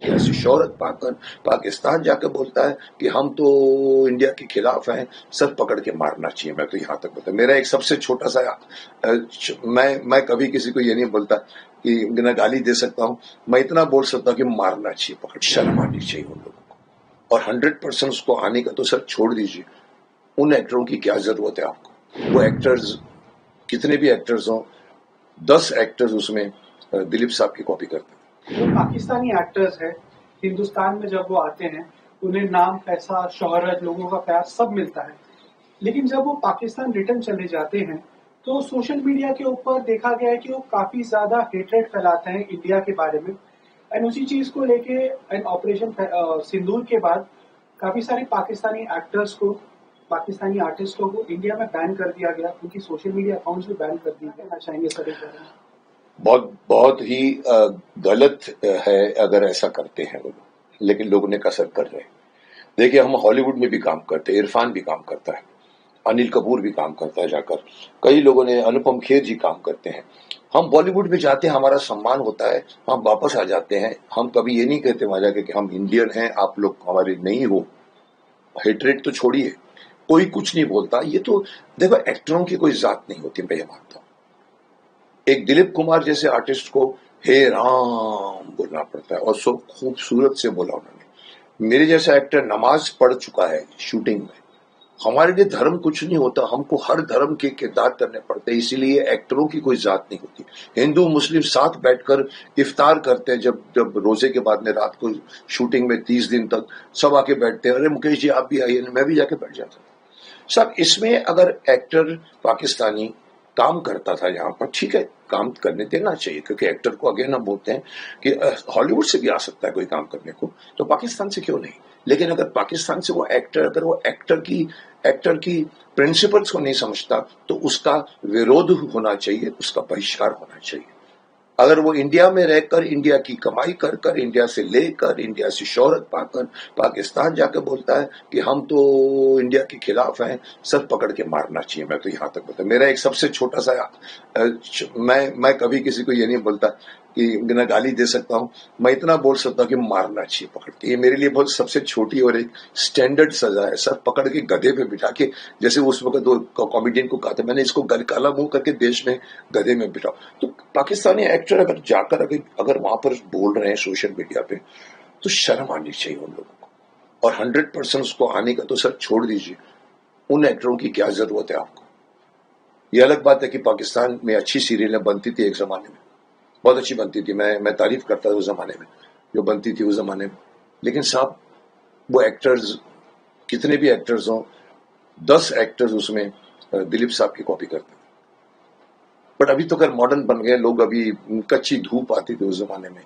ऐसी शौहरत पाकर पाकिस्तान जाकर बोलता है कि हम तो इंडिया के खिलाफ हैं, सर पकड़ के मारना चाहिए। मैं तो यहाँ तक बता, मेरा एक सबसे छोटा सा मैं कभी किसी को ये नहीं बोलता कि मैं गाली दे सकता हूँ, मैं इतना बोल सकता हूँ कि मारना चाहिए, पकड़ शर्म आनी चाहिए उन लोगों को। और 100% उसको आने का तो सर छोड़ दीजिए, उन एक्टरों की क्या जरूरत है आपको? वो एक्टर्स कितने भी एक्टर्स हों, 10 एक्टर्स उसमें दिलीप साहब की कॉपी करते हैं। जो पाकिस्तानी एक्टर्स है हिंदुस्तान में जब वो आते हैं उन्हें नाम, पैसा, शोहरत, लोगों का प्यार सब मिलता है, लेकिन जब वो पाकिस्तान रिटर्न चले जाते हैं तो सोशल मीडिया के ऊपर देखा गया है कि वो काफी ज्यादा हेट्रेड फैलाते हैं इंडिया के बारे में। एंड उसी चीज को लेके एंड ऑपरेशन सिंदूर के बाद काफी सारे पाकिस्तानी एक्टर्स को, पाकिस्तानी आर्टिस्टों को इंडिया में बैन कर दिया गया, उनकी सोशल मीडिया अकाउंट्स भी बैन कर दिए गए। चाहेंगे सर इस बारे में? बहुत बहुत ही गलत है अगर ऐसा करते हैं लोग, लेकिन लोग ने कसर कर रहे हैं। देखिए, हम हॉलीवुड में भी काम करते हैं, इरफान भी काम करता है, अनिल कपूर भी काम करता है जाकर, कई लोगों ने, अनुपम खेर जी काम करते हैं। हम बॉलीवुड में जाते हैं, हमारा सम्मान होता है, हम वापस आ जाते हैं। हम कभी ये नहीं कहते वहां जाके कि हम इंडियन हैं, आप लोग हमारे नहीं हो। हेट्रेट तो छोड़िए, कोई कुछ नहीं बोलता। ये तो देखो, एक्टरों की कोई जात नहीं होती, मैं ये मानता हूं। एक दिलीप कुमार जैसे आर्टिस्ट को हे राम बोलना पड़ता है, और सो खूबसूरत से बोला उन्होंने। मेरे जैसा एक्टर नमाज पढ़ चुका है शूटिंग में। हमारे लिए धर्म कुछ नहीं होता, हमको हर धर्म के किरदार करने पड़ते हैं, इसीलिए एक्टरों की कोई जात नहीं होती। हिंदू मुस्लिम साथ बैठकर इफ्तार करते हैं, जब जब रोजे के बाद में रात को शूटिंग में 30 दिन तक सब आके बैठते हैं, अरे मुकेश जी आप भी आइए, मैं भी जाके बैठ जाता हूँ। सब इसमें अगर एक्टर पाकिस्तानी काम करता था यहाँ पर, ठीक है, काम करने देना चाहिए, क्योंकि एक्टर को अगेन हम बोलते हैं कि हॉलीवुड से भी आ सकता है कोई काम करने को, तो पाकिस्तान से क्यों नहीं। लेकिन अगर पाकिस्तान से वो एक्टर, अगर वो एक्टर की प्रिंसिपल्स को नहीं समझता, तो उसका विरोध होना चाहिए, उसका बहिष्कार होना चाहिए। अगर वो इंडिया में रहकर इंडिया की कमाई कर कर, इंडिया से लेकर, इंडिया से शौहरत पाकर पाकिस्तान जाकर बोलता है कि हम तो इंडिया के खिलाफ हैं, सर पकड़ के मारना चाहिए। मैं तो यहाँ तक बता, मेरा एक सबसे छोटा सा मैं कभी किसी को ये नहीं बोलता कि मैं गाली दे सकता हूँ, मैं इतना बोल सकता हूँ कि मारना चाहिए पकड़ के। ये मेरे लिए बहुत सबसे छोटी और एक स्टैंडर्ड सजा है, सर पकड़ के गधे पे बिठा के, जैसे उस वक्त दो कॉमेडियन को कहा था, मैंने इसको काला मुंह करके देश में गधे में बिठाओ। तो पाकिस्तानी एक्टर अगर जाकर अगर वहां पर बोल रहे हैं सोशल मीडिया पे, तो शर्म आनी चाहिए उन लोगों को। और 100% उसको आने का तो सर छोड़ दीजिए, उन एक्टरों की क्या जरूरत है आपको। ये अलग बात है कि पाकिस्तान में अच्छी सीरियलें बनती थी एक जमाने में, बहुत अच्छी बनती थी, मैं तारीफ करता था उस जमाने में, जो बनती थी उस जमाने में। लेकिन साहब, वो एक्टर्स कितने भी एक्टर्स हों, 10 एक्टर्स उसमें दिलीप साहब की कॉपी करते हैं। बट अभी तो खैर मॉडर्न बन गए लोग, अभी कच्ची धूप आती थी उस जमाने में,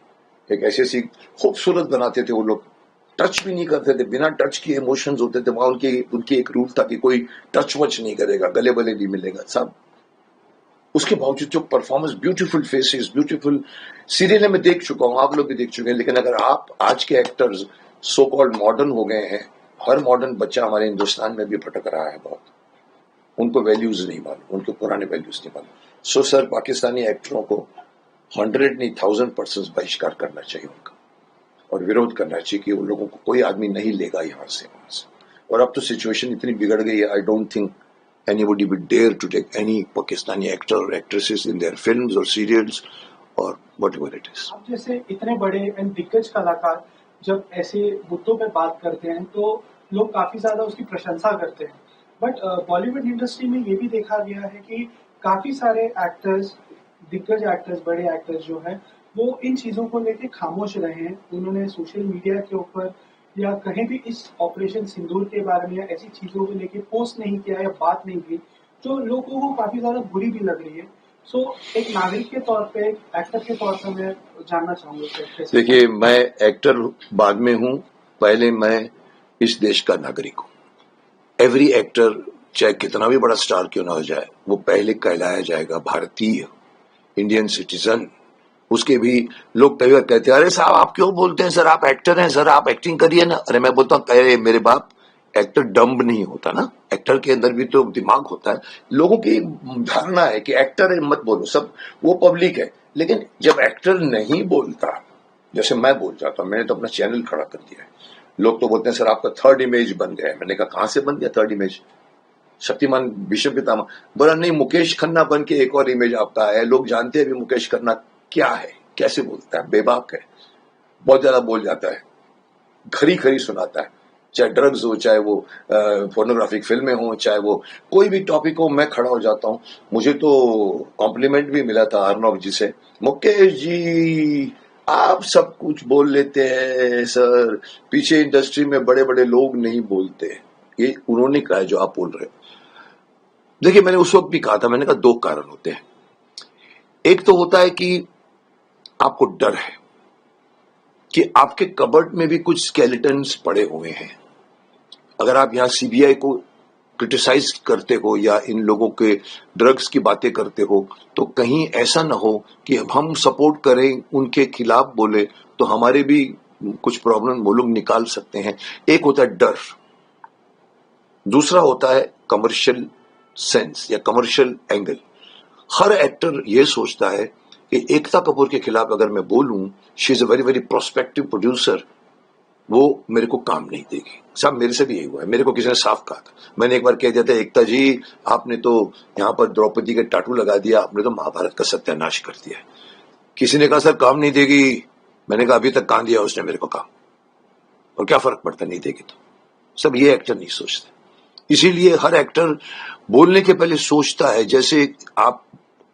एक ऐसी ऐसी खूबसूरत बनाते थे वो लोग, टच भी नहीं करते थे, बिना टच के इमोशंस होते थे वहां। उनकी एक रूल था कि कोई टच वच नहीं करेगा, गले बले नहीं मिलेगा साहब। उसके बावजूद जो performance, beautiful faces, beautiful serial में देख चुका हूं, आप लोग भी देख चुके हैं। लेकिन अगर आप आज के एक्टर्स सो कॉल्ड मॉडर्न हो गए हैं, हर मॉडर्न बच्चा हमारे हिंदुस्तान में भी भटक रहा है बहुत, उनको वैल्यूज नहीं मालूम, उनको पुराने वैल्यूज नहीं मालूम। सो सर, पाकिस्तानी एक्टरों को 100 नहीं 1000% बहिष्कार करना चाहिए उनका, और विरोध करना चाहिए कि उन लोगों को कोई आदमी नहीं लेगा यहाँ से वहां से। और अब तो सिचुएशन इतनी बिगड़ गई है, I don't think anybody would dare to take any Pakistani actor or actresses in their films or serials or whatever it is. अब जैसे इतने बड़े एंड दिग्गज कलाकार जब ऐसे मुद्दों पे बात करते हैं तो लोग काफी ज्यादा उसकी प्रशंसा करते हैं, बट बॉलीवुड इंडस्ट्री में ये भी देखा गया है कि काफी सारे एक्टर्स, दिग्गज एक्टर्स, बड़े एक्टर्स जो है वो इन चीजों को लेके खामोश रहे हैं। उन्होंने सोशल मीडिया के ऊपर या कहीं भी इस ऑपरेशन सिंदूर के बारे में या ऐसी चीजों को लेके पोस्ट नहीं किया या बात नहीं की, जो लोगों को काफी ज्यादा बुरी भी लग रही है। सो एक नागरिक के तौर पे, एक एक्टर के तौर पे मैं जानना चाहूंगा कि कैसे। देखिए, मैं एक्टर बाद में हूं, पहले मैं इस देश का नागरिक हूं। एवरी एक्टर चाहे कितना भी बड़ा स्टार क्यों ना हो जाए, वो पहले कहलाया जाएगा भारतीय, इंडियन सिटीजन। उसके भी लोग कई बार कहते हैं, अरे साहब आप क्यों बोलते हैं, सर आप एक्टर हैं, सर आप एक्टिंग करिए ना। अरे मैं बोलता हूँ, अरे मेरे बाप, एक्टर डम्ब नहीं होता ना, एक्टर के अंदर भी तो दिमाग होता है। लोगों की धारणा है कि एक्टर है मत बोलो, सब वो पब्लिक है। लेकिन जब एक्टर नहीं बोलता, जैसे मैं बोल जाता हूँ, मैंने तो अपना चैनल खड़ा कर दिया है। लोग तो बोलते हैं सर आपका थर्ड इमेज बन गया है। मैंने कहा कहां से बन गया थर्ड इमेज? शक्तिमान भीष्म पितामह बोला नहीं, मुकेश खन्ना बन के एक और इमेज आपका है। लोग जानते हैं भी मुकेश खन्ना क्या है, कैसे बोलता है, बेबाक है, बहुत ज्यादा बोल जाता है, खरी खरी सुनाता है, चाहे ड्रग्स हो, चाहे वो फोर्नोग्राफिक फिल्में हो, चाहे वो कोई भी टॉपिक हो, मैं खड़ा हो जाता हूं। मुझे तो कॉम्प्लीमेंट भी मिला था अर्नब जी से, मुकेश जी आप सब कुछ बोल लेते हैं सर, पीछे इंडस्ट्री में बड़े बड़े लोग नहीं बोलते। ये उन्होंने कहा है जो आप बोल रहे हो। देखिए मैंने उस वक्त भी कहा था, मैंने कहा दो कारण होते हैं। एक तो होता है कि आपको डर है कि आपके कबर्ड में भी कुछ स्केलेटन्स पड़े हुए हैं। अगर आप यहां सीबीआई को क्रिटिसाइज करते हो या इन लोगों के ड्रग्स की बातें करते हो, तो कहीं ऐसा ना हो कि हम सपोर्ट करें, उनके खिलाफ बोले तो हमारे भी कुछ प्रॉब्लम वो लोग निकाल सकते हैं। एक होता है डर, दूसरा होता है कमर्शियल सेंस या कमर्शियल एंगल। हर एक्टर ये सोचता है कि एकता कपूर के खिलाफ अगर मैं बोलूं, she is a very very prospective producer, वो मेरे को काम नहीं देगी। साहब मेरे से भी यही हुआ है, मेरे को किसी ने साफ कहा था। मैंने एक बार कह दिया था, एकता जी आपने तो यहाँ पर द्रौपदी के टाटू लगा दिया, आपने तो महाभारत का सत्यानाश कर दिया। किसी ने कहा सर काम नहीं देगी। मैंने कहा अभी तक कहां दिया उसने मेरे को काम, और क्या फर्क पड़ता नहीं देगी तो। सब ये एक्टर नहीं सोचते, इसीलिए हर एक्टर बोलने के पहले सोचता है। जैसे आप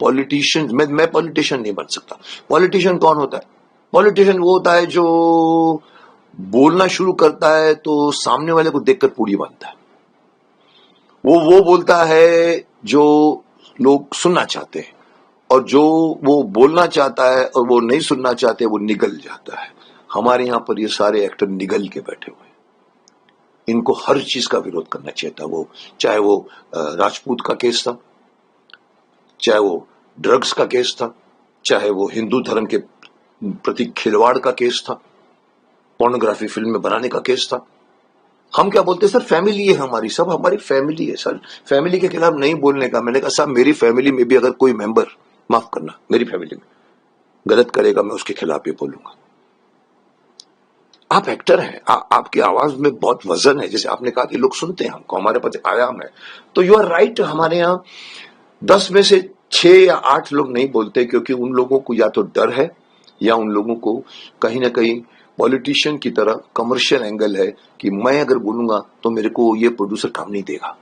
पॉलिटिशियन, मैं पॉलिटिशियन नहीं बन सकता। पॉलिटिशियन कौन होता है? पॉलिटिशियन वो होता है जो बोलना शुरू करता है तो सामने वाले को देखकर पूड़ी बांधता है। वो बोलता है जो लोग सुनना चाहते हैं, और जो वो बोलना चाहता है और वो नहीं सुनना चाहते वो निगल जाता है। हमारे यहाँ पर ये सारे एक्टर निगल के बैठे हुए हैं। इनको हर चीज का विरोध करना चाहिए था। वो चाहे वो राजपूत का केस था, चाहे वो ड्रग्स का केस था, चाहे वो हिंदू धर्म के प्रति खिलवाड़ का केस था, पोर्नोग्राफी फिल्म में बनाने का केस था। हम क्या बोलते हैं सर, फैमिली है हमारी, सब हमारी फैमिली है सर, फैमिली के खिलाफ नहीं बोलने का। मैंने कहा साहब मेरी फैमिली में भी अगर कोई मेंबर, माफ करना, मेरी फैमिली में गलत करेगा मैं उसके खिलाफ ही बोलूंगा। आप एक्टर हैं, आपकी आवाज में बहुत वजन है। जैसे आपने कहा कि लोग सुनते हैं हमको, हमारे पास आयाम है, तो यू आर राइट। हमारे यहाँ 10 में से 6 या 8 लोग नहीं बोलते, क्योंकि उन लोगों को या तो डर है या उन लोगों को कहीं ना कहीं पॉलिटिशियन की तरह कमर्शियल एंगल है कि मैं अगर बोलूंगा तो मेरे को ये प्रोड्यूसर काम नहीं देगा।